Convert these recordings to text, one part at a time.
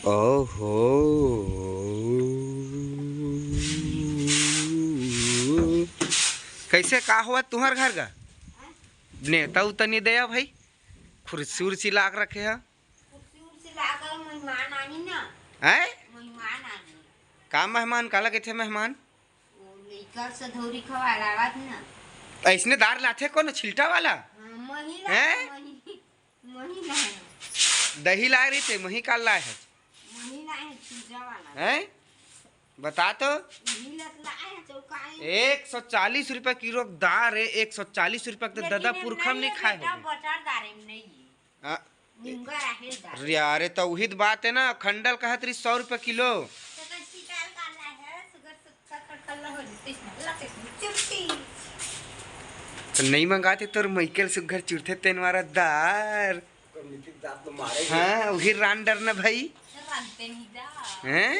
ओहो, कैसे का हुआ तुम्हार घर का नेता उता नहीं दया भाई, कुर्सी उर्सी लाग रखे है। हैं? का मेहमान काला कहते मेहमान ऐसने दार लाथे कौन छिलटा वाला हैं? दही ला रही थे मही काल लाए हैं? बता तो 140 रुपए किलो दार है, 140 रुपए तो दादा पुरखम नहीं खाए अरे यारे तो वही बात है ना, खंडल कहत रही 100 रुपए किलो। तो नहीं मंगाते तो मैकेल सुगर चुरथे तेन वाला दार। हाँ वही रांडर ना भाई हैं?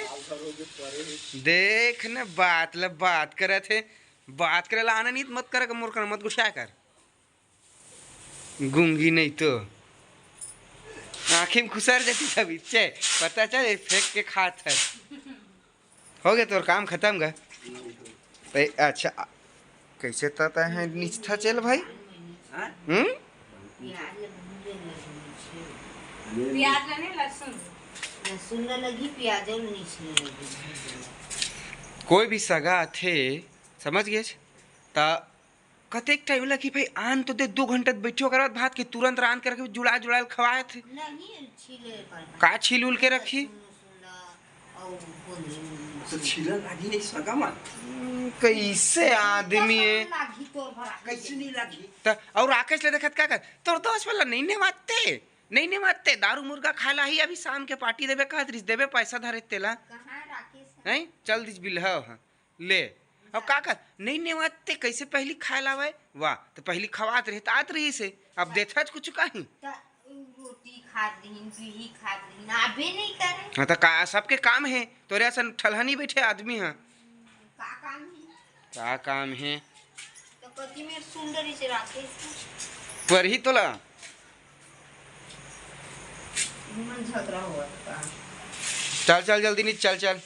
देख न बात करे थे, बात करे ला आना नहीं मत करे मोर कर मत गुस्सा कर, गूंगी नहीं तो आँखें में खुसर जाती तभी चे पता चले फेंक के खात है। हो गया तोर काम खत्म गा। अच्छा कैसे तता है निष्ठा चल भाई। कोई भी सगा थे समझ गए ता कतेक टाइम लगी भाई आन तो दे 2 घंटे बैठो कर भात के तुरंत रान करके जुड़ा जुड़ाल खवाए थे। का छील उल के रखी तो छिला लागी नहीं सगा मन कैसे आदमी है कैसे नहीं लागी ता और राकेश ले देखत का कर तोर दोस्त वाला नहीं मारते दारू मुर्गा खाला ही अभी शाम के पार्टी देबे कहत रिस देबे पैसा धरे तेला हैं चल दिस बिल हां ले अब का कर नहीं मारते कैसे पहली खाए लावे वाह तो पहली खवात रहतात रही से अब देखत कुछ काहे रोटी खात रहीन बिही खात रहीन आबे नहीं करे। हां तो का सबके काम है तोरे असन ठलहनी बैठे आदमी हां का काम है तो कति में सुंदरी से राखे पर ही तोला मन झगड़ा हुआ चल जल्दी नहीं चल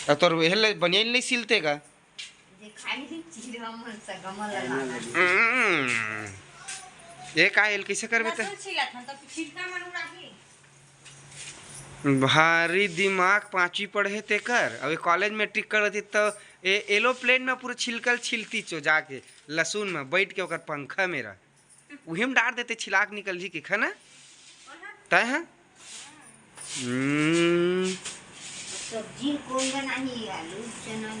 अब तोर हेले बनियान नहीं सिलते का दिखाई चिरा मन से गमल लाना ये का हेल कैसे करबे त छिला था तो छिलका मन उड़ाही भारी दिमाग पांचवी पढ़े ते कर अबे कॉलेज में टिक करती तो एरोप्लेन में पूरा छिलकल छिलती चो जाके लहसुन में बैठ के ओकर पंखा मेरा वही में डाल देते छिलाक निकल जी के खाना तय है सब्जी कौन बनानी आलू चना